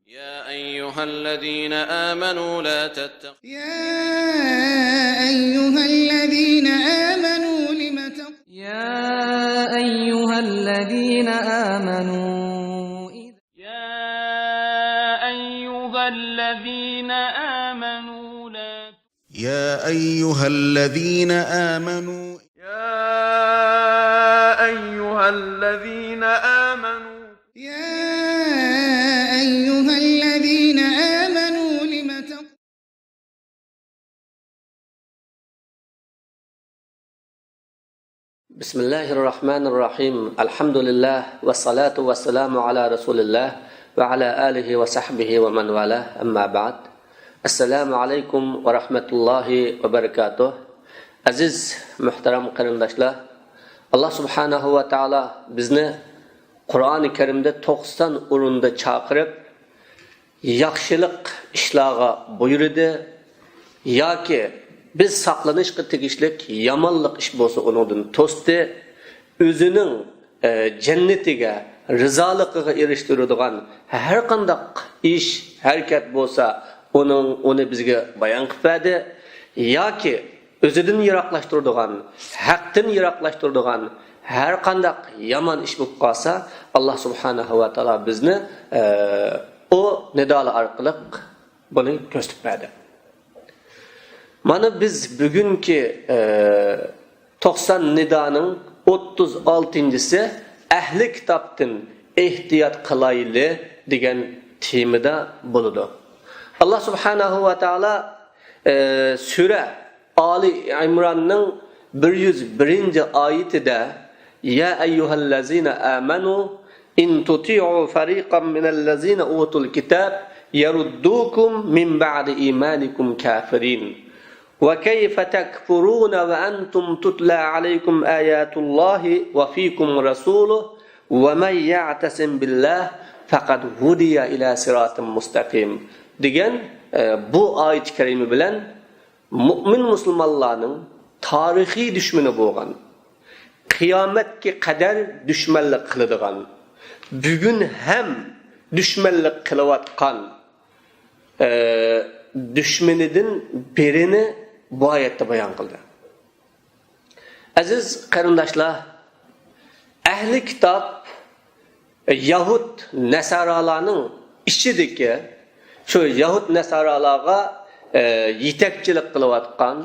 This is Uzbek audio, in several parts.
يا أيها الذين آمنوا لا تتقوا يا أيها الذين آمنوا لم يا أيها الذين آمنوا يا أيها الذين آمنوا لا يا أيها الذين آمنوا يا أيها الذين آمنوا يا أيها الذين آمنوا لم بسم الله الرحمن الرحيم الحمد لله والصلاة والسلام على رسول الله وعلى آله وصحبه ومن والاه أما بعد السلام عليكم ورحمة الله وبركاته Aziz muhtaram qarindoshlar, Alloh subhanahu va taolo bizni Qur'oni Karimda 90 o'rinda chaqirib, yaxshilik ishlarga buyurdi yoki biz saqlanishga tegishlik yomonlik ish bo'lsa undan to'sdi, o'zining jannatiga, rizoliqiga erishtiradigan har qanday ish, harakat bo'lsa, uni bizga bayon qiladi yoki o'zidan yiroqlashtiradigan, haqdan yiroqlashtiradigan har qanday yomon ish bo'lib qolsa, Alloh subhanahu va taolo bizni o nidolar orqali buni ko'rsatib berdi. Mana biz bugungi 90 nidoning 36-si ahli kitobdan ehtiyot qilayli degan temada bo'ladi. Alloh subhanahu va taolo sura Ali İmran'ның 101-oyatida Ya ayyuhallazina amanu in tuti'u fariqan minallazina utul kitab yaruddukum min ba'di imanikum kafirin wa kayfa takfuruna wa antum tutla alaykum ayatullahi wa fiikum rasuluhu wa man ya'tasim billah faqad hudiya ila siratin mustaqim degan bu oyat karimi bilan mu'min musulmonlarning tarixiy dushmani bo'lgan, qiyomatga qadar dushmanlik qiladigan, bugun ham dushmanlik qilayotgan dushmanidan birini bu oyatda bayon qildi. Aziz qarindoshlar, ahli kitob Yahud Nasaralarning ichidagi shu Yahud Nasaralarga yetakchilik qilayotgan,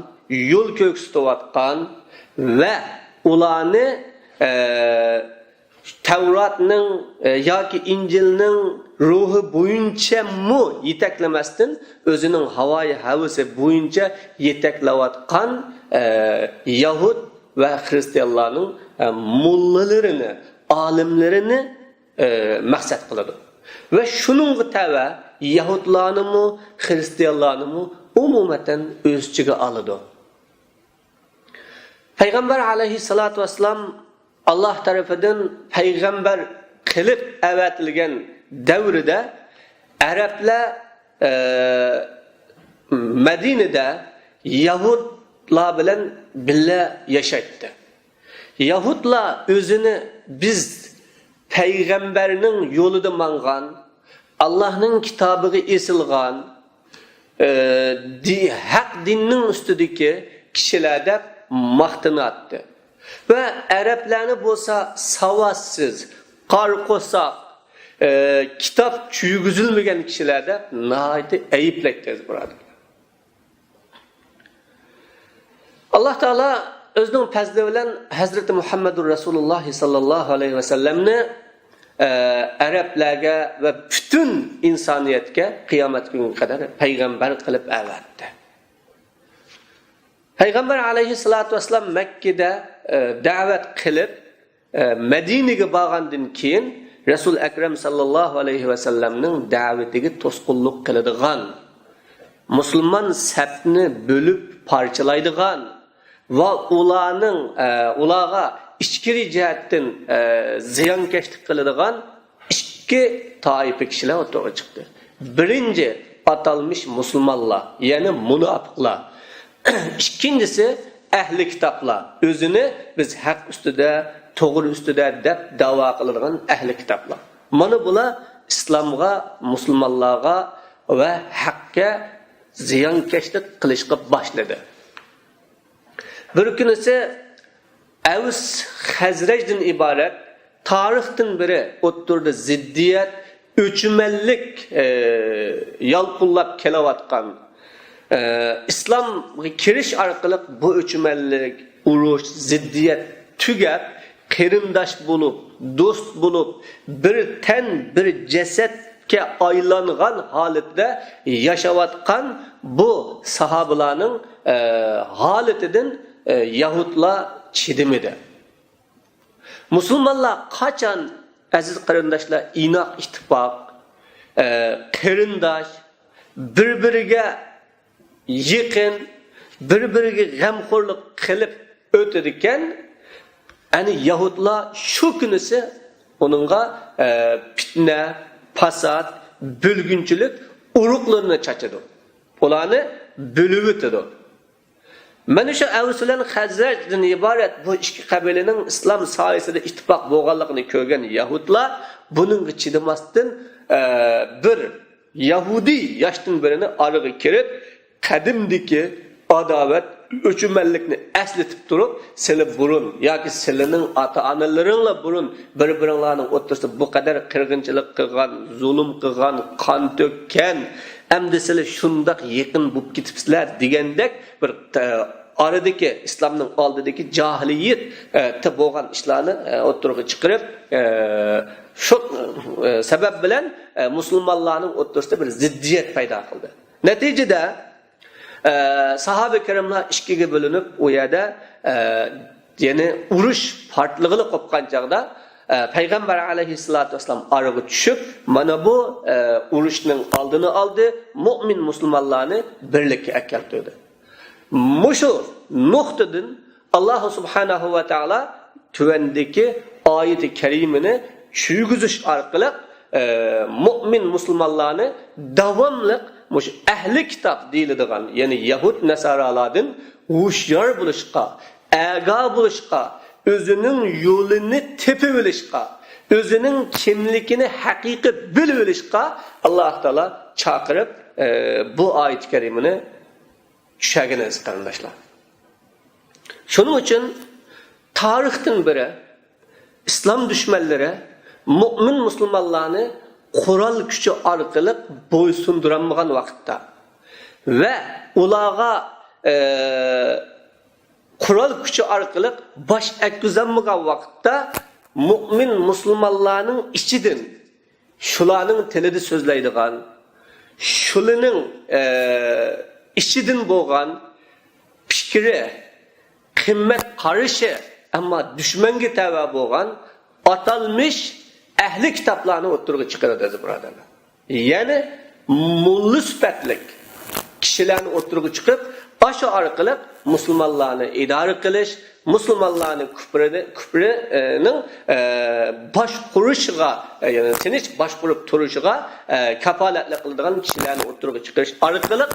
yo'l ko'rsatayotgan va ularni Tavratning yoki Injilning ruhi bo'yicha mu yetaklamasdan o'zining havoyi havasi bo'yicha yetaklayotgan Yahud va xristianlarning mullalarini, olimlarini maqsad qiladi. Va shuningga tava Yahudlarni, xristianlarni umumatan o'z ichiga oladi. Payg'ambar alayhissalatu vassalam Alloh tarafidan payg'ambar qilib avatilgan davrida arablar Madinada Yahudlar bilan birga yashaydi. Yahudlar o'zini biz payg'ambarning yo'lida mangan, Allah'ın kitabıga esilgan, haq dinning ustidagi kishilarda maqtanatdi. Ve Araplarni bo'lsa savassiz, qarqo'saq, kitap tuyg'izilmagan kishilarda nihoyatda ayiblaydi birodar. Alloh taolo o'zining fazli bilan Hazrati Muhammadur Rasululloh sallallohu alayhi vasallamni Arablarga ve bütün insaniyetga qiyomat kuniga qadar payg'ambar qilib avatdi. Payg'ambar alayhissalatu vassalam Makkada da'vat qilib Madinaga borgandan keyin Rasul Akram sallallohu alayhi vasallamning da'vatiga to'sqinlik qiladigan, musulmon safni bo'lib parchalaydigan va ularga ichkiri jihatdan ziyonkashlik qiladigan ikki toifa kishilar o'rtaga chiqdi. Birinchi atalmış musulmonlar, ya'ni munofiqlar. İkincisi ahli kitoblar. O'zini biz haq ustida, to'g'ri ustida deb da'vo qiladigan ahli kitoblar. Mana bular islomga, musulmonlarga va haqqa ziyonkashlik qilishga boshladi. Bir kunisi Avs Xazrajdan iborat tarixdan beri o'ttirdi ziddiyat, o'chmanlik yalqullab kelayotgan islomga kirish orqali bu o'chmanlik, urush, ziddiyat tugab, qarindosh bo'lib, do'st bo'lib, bir tan, bir jasadga aylangan holatda yashayotgan bu sahobalarning holatidan Yahudlar chidimidi. Musulmonlar qachon aziz qarindoshlar inoq ittifoq, qarindosh, bir-biriga yaqin, bir-biriga g'amxo'rlik qilib o'tadi ekan, ani Yahudlar shu kunisi onunga fitna, fasad, bölgünçülük uruqlarını çaçıdı. Ularni bölüp o'tadi. Mana shu Avslan Xazrajdan iborat bu ikki qabilaning islom soyasida ittifoq bo'lganligini ko'rgan Yahudlar buning chidamasdan bir Yahudi yoshdan birini arıga kirib, qadimdiki adovat, o'chmanlikni eslatib turib, seni burun yoki sening ota-onalaringla burun bir-biringlarning o'rtasida bu qadar qirg'inchilik qilgan, zulm qilgan, qon to'kkan, endi sizlar shundoq yaqin bo'lib ketibsizlar degandek bir aradagi islomning oldidagi jahiliyat bo'lgan ishlarni o'rtaga chiqarib, shu sabab bilan musulmonlarning o'rtasida bir ziddiyat paydo qildi. Natijada sahabe kiramlar ikkiga bo'linib, u yerda ya'ni urush farqlig'i qopgan chaqda payg'ambar alayhissalatu vasallam araga tushib, mana bu urushning oldini oldi, mu'min musulmonlarni birlikka keltirdi. Mushu nuqtadan Alloh subhanahu va taolo tuvandagi oyati karimini tushungizish orqali mu'min musulmonlarni davomli mush ahli kitob deyiladigan, ya'ni Yahud Nasaralardan hushyor bo'lishga, aga bo'lishga, o'zining yo'lini tepib olishga, o'zining kimligini haqiqiy bilib olishga Alloh taolo chaqirib bu oyat karimini tushaginiz qarindoshlar. Shuning uchun tarixdan beri islom dushmanlari mu'min musulmonlarni Qur'on kuchi orqali bo'ysundiranmagan vaqtda va ularga Qur'on kuchi orqali bosh ekkizanmagan vaqtda mu'min musulmonlarning ichidan shularning tilida so'zlaydigan, shularning ichidan bo'lgan fikri, qimmat qarashi, ammo dushmanga tava bo'lgan atalmish ahli kitoblarni o'ttirib chiqaradi birodarlar. Ya'ni mulla sifatlik kishilarni o'ttirib chiqib, o'sha orqali musulmonlarni idora qilish, musulmonlarning kufrining bosh qurishiga, ya'ni tinch bosh qurib turishiga kafolatlik qiladigan kishilarni o'ttirib chiqarish orqali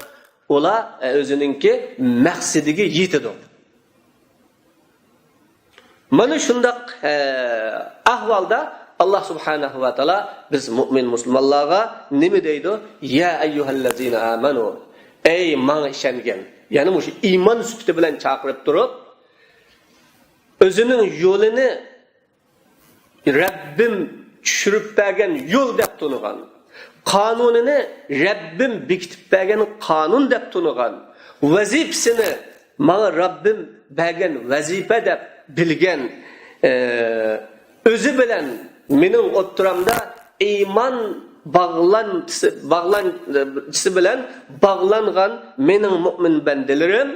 ular o'zininki maqsadiga yetadi. Mana shundaq ahvolda Allah subhanahu wa ta'ala biz mu'min musulmonlarga nima deydi? Ya ayyuhallazina amanu. Ey mana ishongan. Ya'ni o'sha iymon sufati bilan chaqirib turib, o'zining yo'lini Rabbim tushirib bergan yo'l deb tunigan, qonunini Rabbim bekitib bergan qonun deb tunigan, vazifasini mana Rabbim bergan vazifa deb bilgan, o'zi bilan mening o'ttiramda iymon bağlantısı bilen bağlangan mening mu'min bandalarim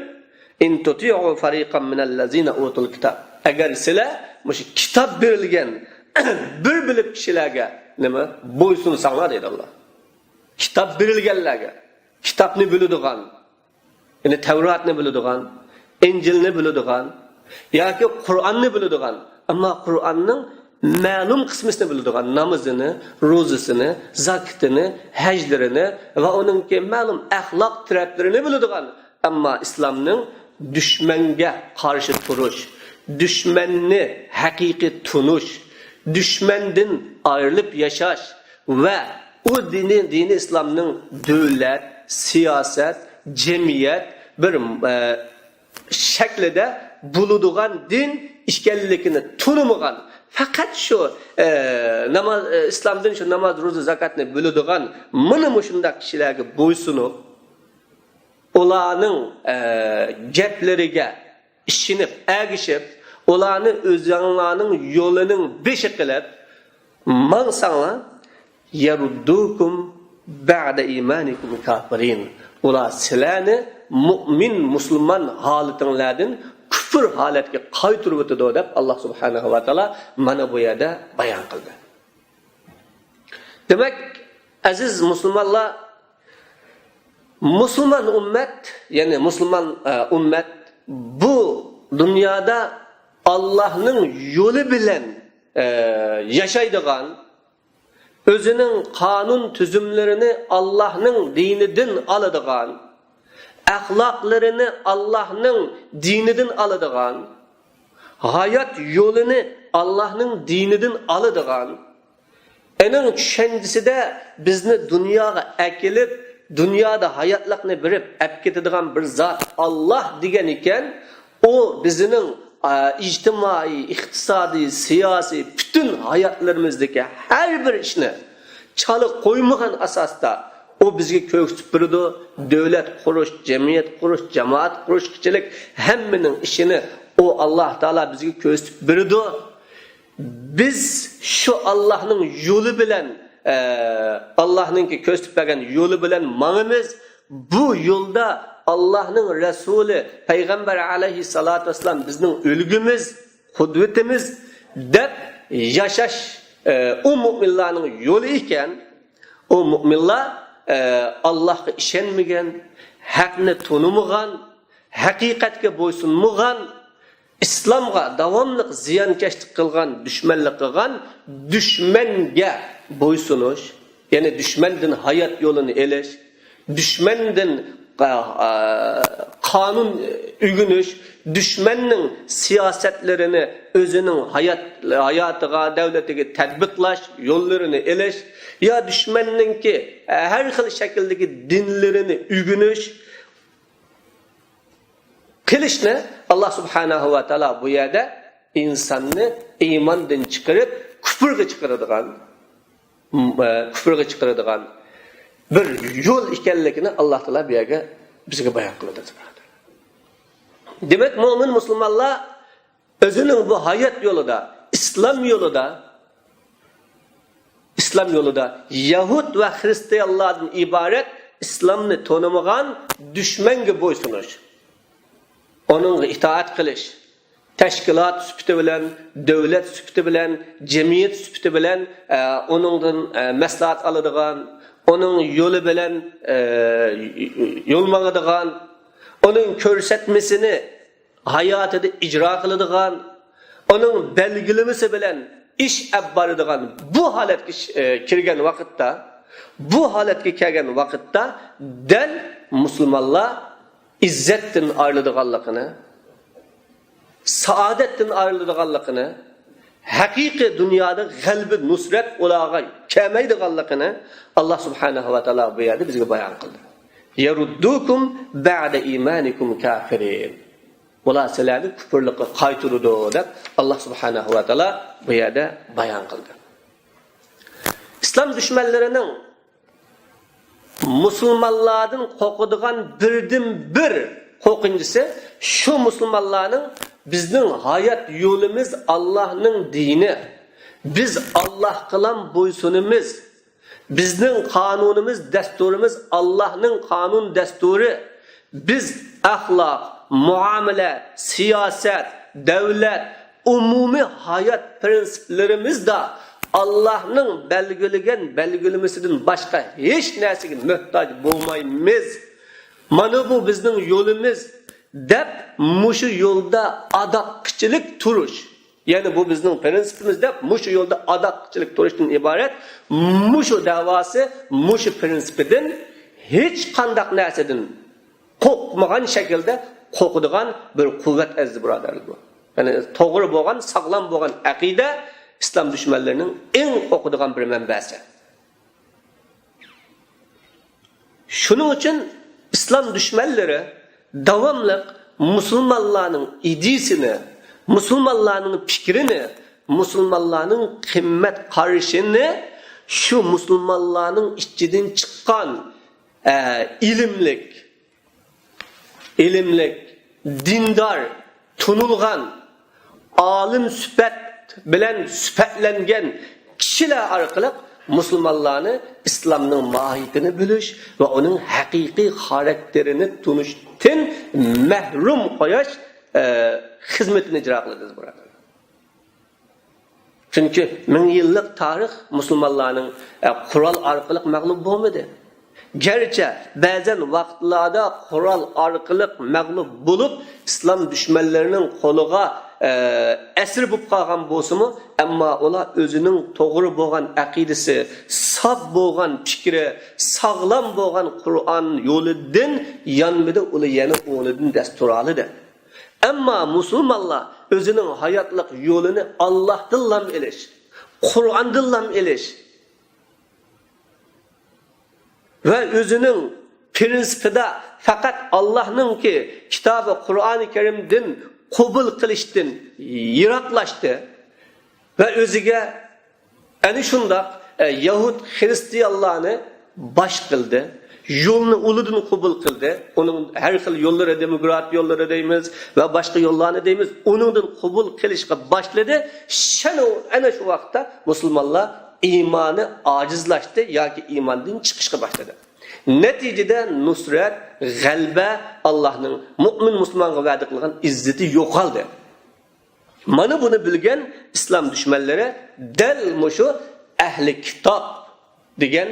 in tuti'u fariqan minallazina utul kitab. Agar sizlar mush kitob berilgan bir bilib kishilarga nima bo'ysunsanglar deydi Alloh. Kitob berilganlarga, kitobni biladigan, ya'ni Tavratni biladigan, Injilni biladigan yoki Qur'onni biladigan, ammo Qur'onning ma'lum qismini biladigan, namozini, ro'zasini, zakatini, hajlarini va uningki ma'lum axloq taraflarini biladigan, ammo islomning dushmanga qarshi turish, dushmanni haqiqiy tunish, dushmandan ayrilib yashash, ve o dini İslam'ın devlet, siyaset, cemiyet bir şeklinde buluduğun din işgallikini tunumugan. Fakat şu namaz İslam'dan şu namaz, roza, zakatını buluduğun mını şundak kişilerge boysunup olanın geplerine işinip, ergişip, olanın özyanlarının yolunun beşi kılıp mansanla yaruddukum ba'de imanikum kafirin. Ola silani mu'min, Müslüman halatinlerden küfür haletke qaytırıp ötüdü dep Allah subhanahu ve ta'ala mana bu yerde bayan kıldı. Demek aziz Müslümanlar, Müslüman ümmet, yani Müslüman ümmet bu dünyada Allah'ın yolu bilen yaşaydıgan, özünün kanun tüzümlerini Allah'ın dininden alıdıgan, ahlaklarını Allah'ın dininden alıdıgan, hayat yolunu Allah'ın dininden alıdıgan, onun kendisi de bizni dünyaya ekilip, dünyada hayatlıkını verip epketediğin bir zat Allah diyen iken o bizim ictimai, iktisadi, siyasi bütün hayatlarımızdaki her bir işini çalı koymayan asasda o bizge köksüp birdi. Devlet kuruş, cemiyet kuruş, cemaat kuruş, kişilik hemmenin işini o Allah Teala bizge köksüp birdi. Biz şu Allah'ın yolu bilen Allah'ın ki köstüpegen yolu bilen manımız bu yolda Allah'ın Resulü Peygamber aleyhissalatu vesselam bizim ölgümüz, kudretimiz dep yaşaş o müminlerin yolu iken o müminler Allah'a işenmegen, hakni tanımagan, hakikatga boysunmagan, İslamga davamlıq ziyankeşlik kılgan, düşmanlık kılgan, düşmenge boysunuş, yani düşmenden hayat yolunu eleş, düşmenden kanun ügünüş, düşmanın siyasetlerini özünün hayatıga, devletine tatbiklaş, yollarını eleş, ya düşmanın ki her xil şekildeki dinlerini ügünüş, kılıç ne? Allah subhanahu ve teala bu yerde insanı imandan çıkarıp küfürge çıkarıdığan bir yol ikenlikini Allah Teala bir yerde bize bayan kıldı. Demek mümin Müslümanlar özünün bu hayat yolunda, İslam yolunda Yahud ve Hristiyanlardan ibaret İslam'ını tanımayan düşmenge boysunuş. Onun itaat kılış, teşkilat süpütü bilen, devlet süpütü bilen, cemiyet süpütü bilen, onundan meslahat alıdığan, onun yolu bilen, yol mağıdığan, onun körsetmesini hayatıda icra kılıdığan, onun belgilemesi bilen, iş ebbarıdığan bu haletki kirgen vakitte, del Müslümanlar İzzettin ayrılıdığanlıkını, saadetin ayrılıdığanlıkını, hakiki dünyada galbi nusret olağı kemeydiğanlıkını Allah subhanahu ve teala bu yerde bize bayan kıldı. Yeruddukum ba'de imanikum kafirin. Ola sizlerni küfürlükü qaytırıdı deb Allah subhanahu ve teala bu yerde bayan kıldı. İslam düşmanlarının Müslümanlardan korkuduğun birden bir korkuncisi şu Müslümanların bizden hayat yolumuz Allah'ın dini. Biz Allah kılan boysunumuz. Bizden kanunumuz, desturumuz Allah'ın kanun desturu. Biz ahlak, muamele, siyaset, devlet, umumi hayat prensiplerimiz de Allah'ın belgülemesinden başka hiç nersege muhtaç bulmayımız. Mana bu bizning yolumuz deb muşu yolda adaqçılık turuş. Yani bu bizning prensipimiz deb muşu yolda adaqçılık turuşdan ibaret. Muşu davası, muşu prinsipinden hiç qandaq narsadan qo'rqmagan şekilde qo'rqadigan bir kuvvet ezdi birodarlar bu. Yani to'g'ri bo'lgan, sog'lom bo'lgan aqida İslam düşmanlarının en okuduğun bir menbesi. Şunun için İslam düşmanları davamlı Müslümanların idisini, Müslümanların fikrini, Müslümanların kıymet karışını şu Müslümanların içinden çıkan ilimlik, dindar, tunulgan, alim süpet bilen süpetlengen kişiler arkalık Müslümanlarını İslam'ın mahiyetini biliş ve onun hakiki karakterini tunuştan mehrum koyaş hizmetini icra kılırız burada. Çünkü 1000 yıllık tarih Müslümanların kural arkalık mağlup olmadı. Gerçi bazen vaktlarda kural arkalık mağlup bulup İslam düşmanlarının koluğa esir bulup kalgan bolsumu, ama ola özünün doğru bolgan akidesi, saf bolgan fikri, sağlam bolgan Kur'an yoludan yanmıdı, ola yana onudan destur alıdı. Ama Müslümanlar özünün hayatlık yolunu Allah'tan eliş, Kur'an'dan eliş ve özünün prinsipide fakat Allah'ın ki kitabı Kur'an-ı Kerim'den kabul kılıştın, yiraklaştı ve özüge yani şunda Yahud Hristiyanlarını baş kıldı, yolunu uludun kabul kıldı. Onun her xil yolları, demokrat yolları deymiz ve başka yollarını deymiz. Onundan kabul kılışka başladı. Ana şu vakta Müslümanlar imanı acizlaştı ya ki imandan çıkışka başladı. Neticede nusret, galbe Allah'ın mümin Müslüman'a vaadi kılgan izzeti yok aldı. Mana bunu bilgen İslam düşmanları del muşu ehli kitap degen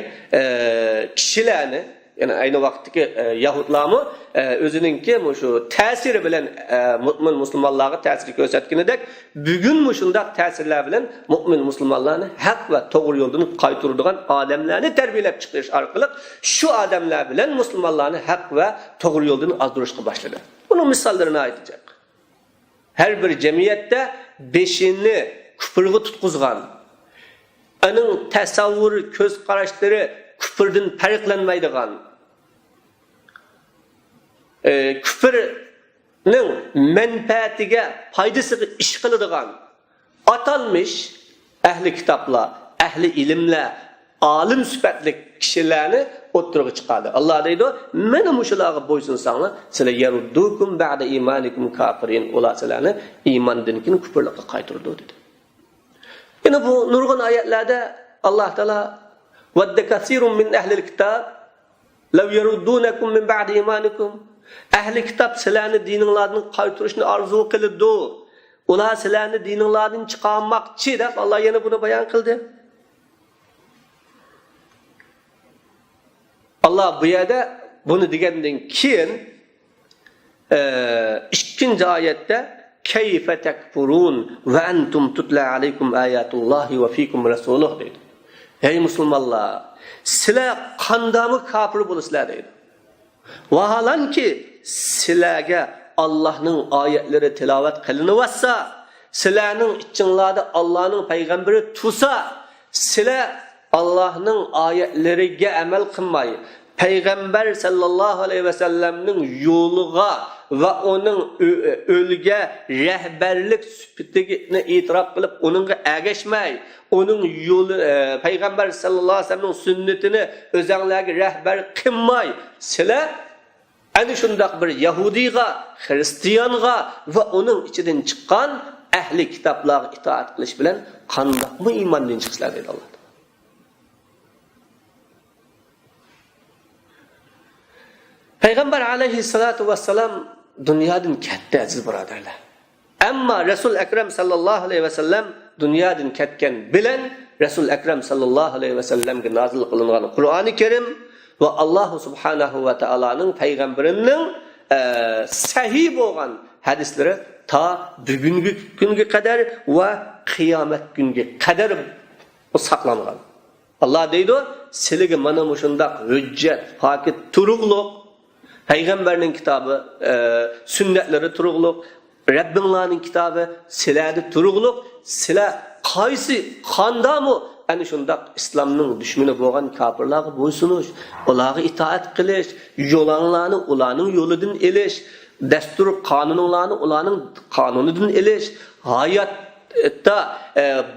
kişilerini, yani aynı vaktiki Yahudlarımı özününki muşu tesiri bilen mümin Müslümanlara tesiri gösterkenidek bugün muşundak tesirler bilen mümin Müslümanlarını hak ve doğru yoldan kaytırdıgan adamlarını terbiyelep çıkış arkalık şu adamlar bilen Müslümanlarını hak ve doğru yoldan azdırışka başladı. Bunun misallarını aytacak. Her bir cemiyette beşini küfürgü tutkuzgan, onun tasavvuru, köz karışları küfürden farklanmaydigan, küfürün menfaatiga faydası iş kılıdigan atanmış ehli kitapla, ehli ilimle, alim süpetli kişilerini oturuğa çıkardı. Allah deydi, "Mena muşulağa boysunsanlar, sizler yeruddukum ba'da imanikum kafirin." Ola sizlerni imandan küfürlükle kaytırdı dedi. Yine bu nurgun ayetlerde Allah Teala "Wadda kasirun min ehlil kitab law yeruddunakum min ba'di imanikum." Ehli kitap sizlerni dininglardan kaytırışını arzu kıldı. Ola sizlerni dininglardan çıkarmakçı deb Allah yine bunu bayan kıldı. Allah bu yerde bunu degenden keyin ikinci ayette keyfe tekfurun ve entum tutla aleykum ayatullahi ve fikum resuluh dedi. Ey Müslümanlar, sizler kandamı kafir bulursunuz dedi. Vahalanki sizlerge Allah'ın ayetleri tilavet kılınıvassa, sizlerinin içinlerde Allah'ın peygamberi tusa, sizler Allah'ın ayetleriga amel kılmayı, Peygamber sallallahu aleyhi ve sellem'nin yoluğa ve onun ölüge rehberlik süpütüne itiraf kılıp onunla ergeçmeyi, onun yolu, Peygamber sallallahu aleyhi ve sellem'nin sünnetini özenlerge rehber kılmayı, sizler yani şundak bir Yahudiga, Hristiyanga ve onun içinden çıkan ehli kitaplara itaat kılış bilen kandak mı imandan çıksılar dedi Allah. Peygamber aleyhissalatu vesselam dünyadan ketdi aziz birodarlar. Amma Resul Ekrem sallallahu aleyhi ve sellem dünyadan ketken bilen Resul Ekrem sallallahu aleyhi ve sellem'e nazil kılınan Kur'an-ı Kerim ve Allah subhanahu ve ta'ala'nın peygamberinin sahih olan hadisleri ta bugünkü günge kadar ve kıyamet günge kadar saklangan. Allah deydi, "Sizlarga mana mushundaq hujjat, pakit turuqluq Peygamberinin kitabı, sünnetleri turuqluq, Rabbinglarning kitabı, sizlarda turuqluq, sizlar qaysi qandamu ana shundaq islomning dushmani bo'lgan kofirlarga bo'ysunish, ularga itoat qilish, yo'lanlarni ularning yo'lidan elish, dastur qonunlarni ularning qonunidan elish, hayotda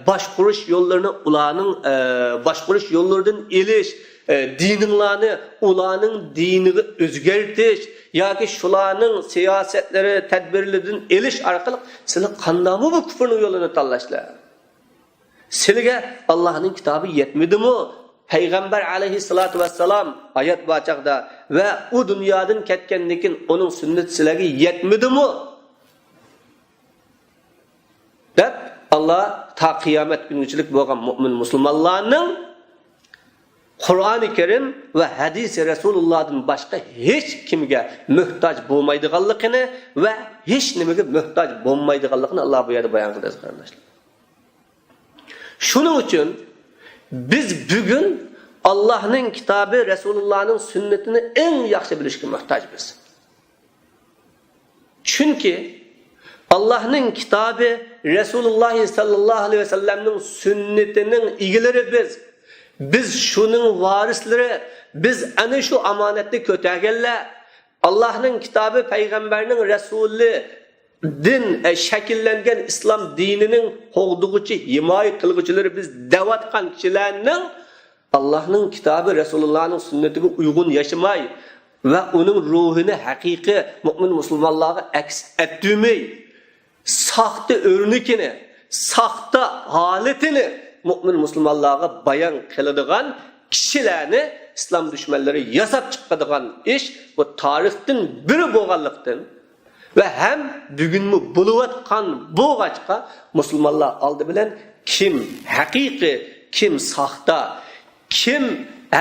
boshqurish yo'llarini ularning boshqurish yo'llaridan elish, dininglarni ularning diniga o'zgartirish yoki shularning siyosatlari, tadbirlaridan elish orqali sizlar qanday bu kufrning yo'lini tanlashlar? Sizga Allohning kitobi yetmadimi? Payg'ambar alayhissalatu vassalam oyat bachaqda va u dunyodan ketgandan keyin uning sunnati sizlarga yetmadimi? deb Alloh ta qiyomat kunichilik bo'lgan mu'min musulmonlarning Qur'oni Karim va hadisi Rasulullohdan boshqa hech kimga muhtoj bo'lmaydiganligini va hech nimaga muhtoj bo'lmaydiganligini Alloh bu yerda bayon qildi qarindoshlar. Shuning uchun biz bugun Allohning kitobi, Rasulullohning sunnatini eng yaxshi bilishga muhtojmiz. Chunki Allohning kitobi, Rasululloh sallallohu alayhi vasallamning sunnatining egalari biz shuning varislari, biz ana shu omonatni ko'targanlar. Allohning kitobi, payg'ambarning rasuli din shakllangan islom dinining qo'g'dug'ichi, himoya qilguvchilari biz da'vatgan kishilarning Allohning kitobi, Rasulullohning sunnatiga uyg'un yashamay va uning ruhini haqiqiy mu'min musulmonlarga aks ettirmay, saxta o'rnikini, saxta holatini mu'min musulmonlarga bayon qiladigan kishilarni islom dushmanlari yasab chiqadigan ish bu tarixdan biri bo'lganlikdan va ham bugunmi bo'layotgan bo'g'achqa musulmonlar oldi bilan kim haqiqiy, kim saxta, kim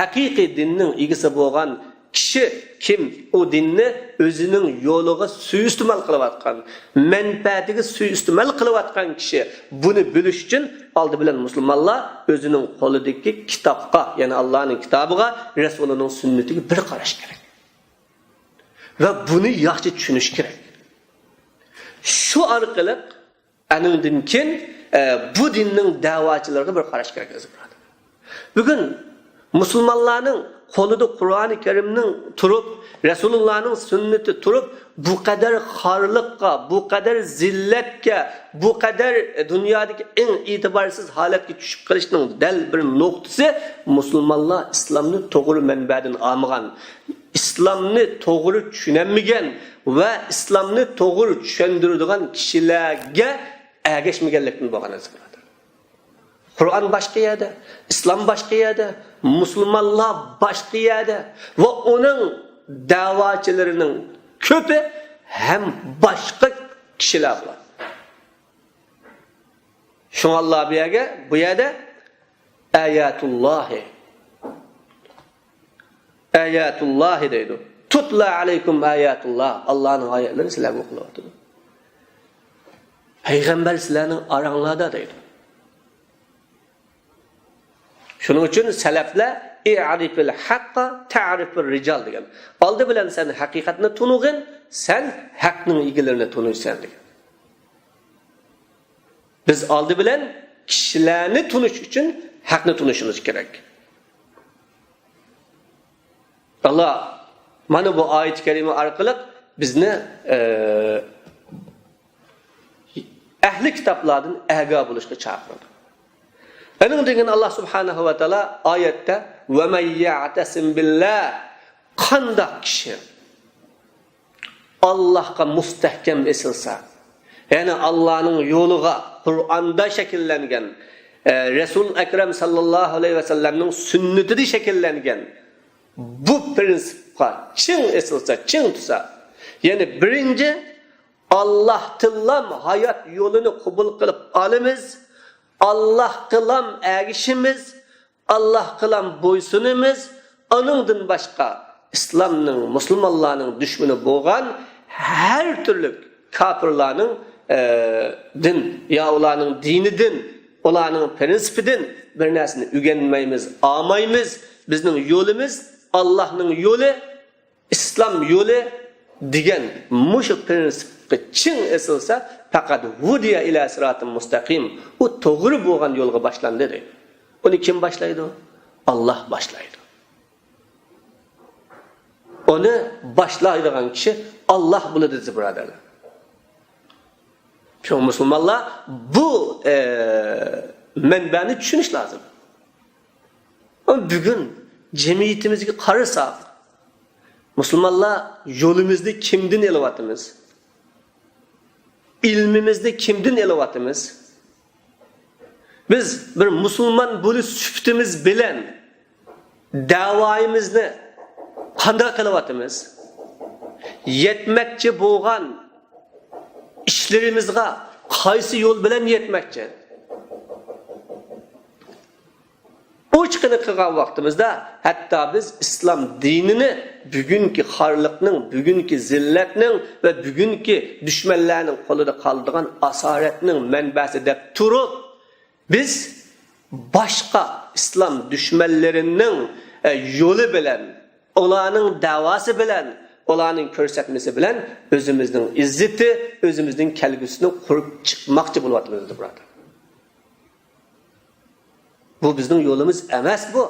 haqiqiy dinning egasi bo'lgan kishi, kim o dinni o'zining yo'liga suiiste'mol qilayotgan, manfaatiga suiiste'mol qilayotgan kishi buni bilish uchun oldi bilan musulmonlar o'zining qo'lidagi kitobga, ya'ni Allohning kitobiga, Rasulining sunnatiga bir qarash kerak. Va buni yaxshi tushunish kerak. Shu orqali anundan keyin bu dinning da'vochilariga bir qarash kerak o'zi. Bugun musulmonlarning qo'lida Qur'oni Karimning turib, Rasulullahning sunnati turib, bu qadar xorliqqa, bu qadar zillatga, bu qadar dunyodagi eng e'tiborsiz holatga tushib qolishning dal bir nuqtasi musulmonlar islomni to'g'ri manbadan olmagan, islomni to'g'ri tushunmagan va islomni to'g'ri tushundiradigan kishilarga ergashmaganlikdan bo'lgan o'zi. Qur'on boshqa yerda, islom boshqa yerda, musulmonlar boshqa yerda va uning da'vochilarining ko'pi ham boshqa kishilar bor. Shunga Alloh bu yerda ayatulloh deydi. Tutla alaykum ayatulloh. Allohning oyatlari sizlarga o'qilyapti. Payg'ambar sizlarning oranglarda deydi. Shuning uchun salaflar i'rifil haqqa ta'rifir rijal degan. Oldi bilan sen haqiqatni tunug'in, sen haqning egalarini tunuysan degan. Biz oldi bilan kishilarni tunish uchun haqni tunishimiz kerak. Allah mana bu oyat kalima orqali bizni ahli kitoblardan aga bo'lishga chaqirdi. Aning degan Allah subhanahu va taala oyatda va may ya'tasim billah, qanday kishi Allohga mustahkam esilsa, ya'ni Allohning yo'liga Qur'onda shakllangan, Rasul akram sallallohu alayhi vasallamning sunnatida shakllangan bu prinsipga chin esilsa, chin tutsa, ya'ni birinchi Alloh tillam hayot yo'lini qabul qilib olamiz, Allah qilam ergishimiz, Allah qilam bo'ysunimiz, onundan boshqa islomning, musulmonlarning dushmani bo'lgan har turli kofirlarning din, ya ularning dinidan, ularning prinsipidan bir narsani o'rganmaymiz, olmaymiz. Bizning yo'limiz Allohning yo'li, islom yo'li degan mushu prinsipga chin esilsa, faqat hudiya ila siratin mustaqim, u to'g'ri bo'lgan yo'lga boshlandi deydi. Onu kim başlaydı? Allah başlaydı. Onu başlaydıran kişi Allah bunu dedi birodarlar. Şu Müslümanlar bu menbeni düşünüş lazım. Ama bugün cemiyetimizde karırsak, Müslümanlar yolumuzda kimden elevatımız? İlmimizde kimden elevatımız? Biz bir Müslüman buluş süftimiz bilen davayımızı qanday qilyapmiz? Yetmekçi bo'lgan ishlarimizga qaysi yo'l bilan yetmekçi? Uçqini qilgan vaqtimizda hatto biz islom dinini bugungi xorliqning, bugungi zillatning va bugungi dushmanlarning qo'lida qoldigan asoratning manbasi deb turib, biz boshqa islom dushmanlarining yo'li bilan, ularning davası bilan, ularning ko'rsatmasi bilan o'zimizning izzati, o'zimizning kelgusini qurib chiqmoqchi bo'lyapmiz, birodar. Bu bizning yo'limiz emas bu.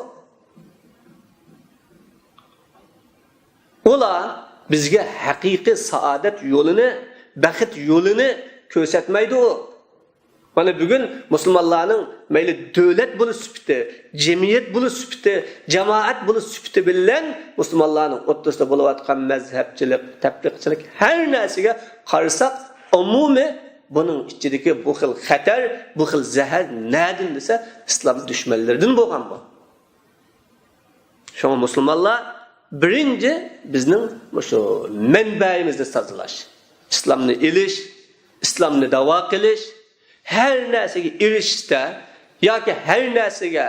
Ular bizga haqiqiy saodat yo'lini, baxt yo'lini ko'rsatmaydi u. Mana bugun musulmonlarning mayli davlat bo'lish sifati, jamiyat bo'lish sifati, jamoat bo'lish sifati bilan musulmonlarning o'rtasida bo'layotgan mazhabchilik, tafriqchilik har narsaga qarasak, umumiy bunun ichidagi bu xil xatar, bu xil zahar nadin desa, islom dushmanlaridan bo'lgan bu. Şoň musulmonlar birinci bizning shu manbaimizni tozalash, islomni elish, islomni da'vo qilish, her narsaga erishishda yoki her narsaga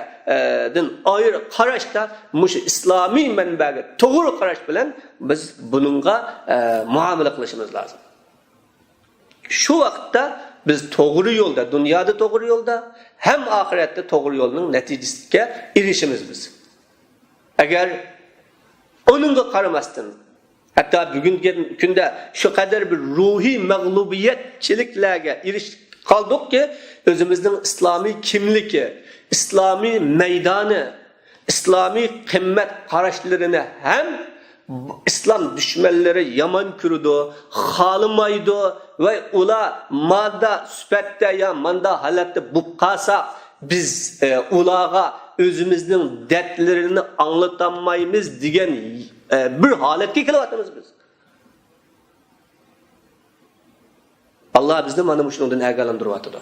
din ayrı qarashda mushu islomiy manbaga to'g'ri qarash bilan biz buningga muomala qilishimiz lozim. Şu vaqtda biz to'g'ri yo'lda, dunyoda to'g'ri yo'lda, hem oxiratda to'g'ri yo'lning natijasiga erishimiz biz. Agar onunga qaramasdan, hatta bugungi kunda şu kadar bir ruhiy mag'lubiyatchiliklarga erishib qaldık ki özümüzün İslami kimligi, İslami meydanı, İslami qimmat qarashlarını hem İslam düşmanları yaman ko'rdi, xolimaydi ve ular madda sifatda ya manda holatda bo'lib qolsa biz ularga özümüzün dertlerini anlatamaymiz degan bir holatga kelyapmiz biz. Allah bizni mana shundan agalantiryapti.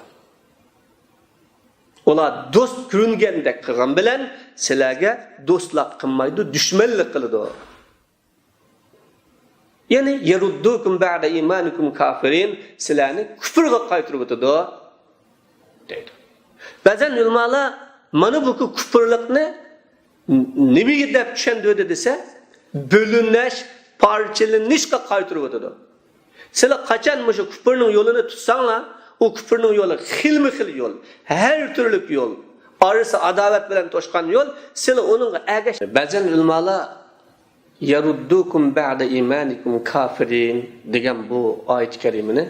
Ular do'st ko'ringandek qilgan bilan sizlarga do'stlik qilmaydi, dushmanlik qiladi. Ya'ni yaruddukum ba'da imanikum kafirin, sizlarni kufrga qaytarib o'tadi deydi. Ba'zan ulamalar mana bu kufrlikni nimaga deb tushundirdi desa, bo'linish, parchalanishga qaytarib o'tadi. Sizlar qachon shu kufrning yo'lini tutsanglar, o kufrning yo'li xilma-xil yo'l, har turli yo'l, orasi adovat bilan to'shqan yo'l, sizlar uningga agash. Ba'zan ulamalar yaruddukum ba'da imanikum kafirin degan bu oyat karimini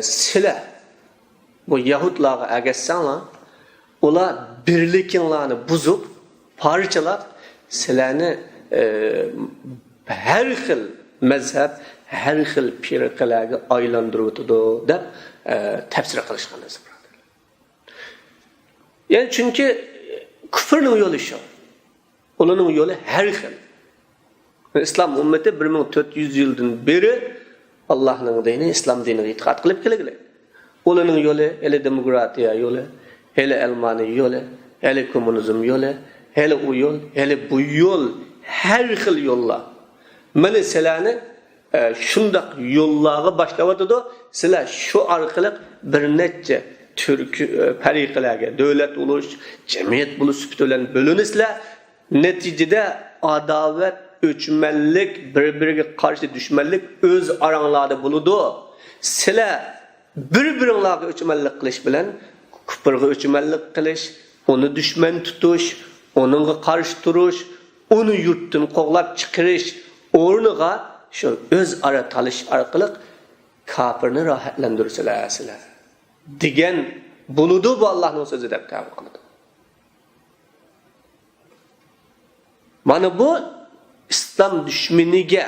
sizlar bu yahudlarga agashsanglar, ular birlikinglarni buzib, parchalab sizlarni har xil mazhab, her xil firqalarga aylantirib o'tadi deb tafsir qilishgan. Yani çünkü kufrning yo'li shu. Ularning yo'li har xil. İslam ümmeti 1400 yıldan beri Allah'ның dini, İslam dinine itiqad qilib kelgan. Ularning yo'li ele demokratiya yo'li, ele Almaniya yo'li, ele kommunizm yo'li, ele u yo'l, ele bu yo'l, har xil yo'llar. Mana sizlarni shundaq yo'llarga başlayotdi. Sizlar shu orqali bir necha turk tariqalarga, davlat bo'lish, jamiyat bo'lish bilan bo'linisizlar. Neticede adavet, öçmenlik, birbiriga qarshi dushmanlik o'z aranglarda bo'ladi. Sizlar bir-biringlarga öçmenlik qilish bilan kufrga öçmenlik qilish, uni dushman tutish, onunga qarshi turish, uni yurtdan qo'g'lab chiqarish o'rniga şu öz ara talish orqali kafirni rohatlantirsalar sizlar degan buludu bu Allohning so'zi deb qabul qiladi. Mana bu islom dushmaniga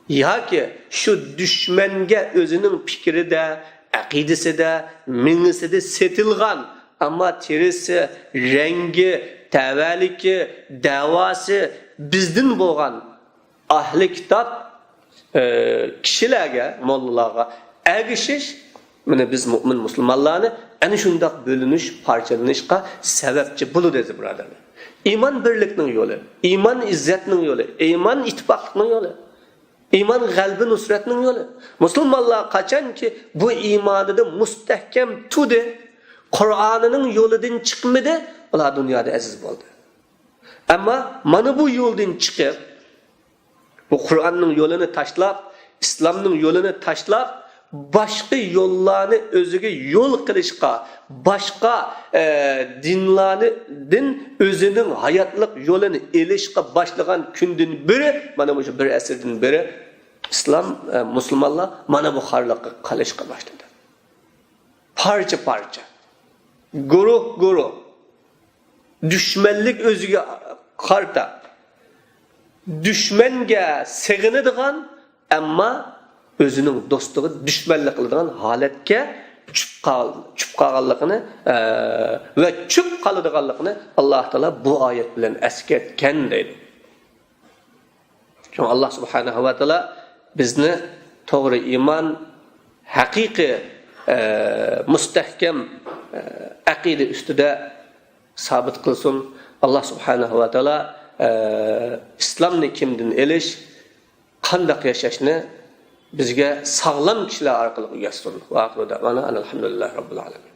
yoki shu dushmanga o'zining fikrida, aqidasida, mingisida setilgan, ammo terisi, rangi, tavaliki, davosi bizdan bo'lgan ahli kitob kishilarga, mollalarga agishish, mana biz mo'min musulmonlarni ana shundoq bo'linish, parchalanishga sababchi bo'ladi, birodarlar. Iymon birlikning yo'li, iymon izzatning yo'li, iymon ittifoqlikning yo'li, iymon g'albi nusratning yo'li. Musulmonlar qachonki bu iymonida mustahkam turdi, Qur'onining yo'lidan chiqmadi, ular dunyoda aziz bo'ldi. Ammo mana bu yo'ldan chiqib, bu Qur'onning yo'lini tashlab, islomning yo'lini tashlab, boshqa yo'llarni o'ziga yo'l qilishga, boshqa dinlarning o'zining hayotlik yo'lini elishga boshlagan kundan beri, mana bu bir asrdan beri islom musulmonlar mana bu xorlikqa qilishga boshladi. Parcha, guruh, dushmanlik o'ziga qarta, dushmanga sig'inadigan, ammo o'zining do'stiga dushmanlik qiladigan holatga tushib qolganligini va tushib qoladiganligini Alloh taolo bu oyat bilan eskartgan deydi. Chunki Alloh subhanahu va taolo bizni to'g'ri iymon, haqiqiy mustahkam aqida ustida sabit qilsin. Alloh subhanahu va taolo islomni kimdan elish, qanday yashashni bizga sog'lom kishilar orqali o'rgatsin. Va axiru da'vana alhamdulillahi robbil alamin.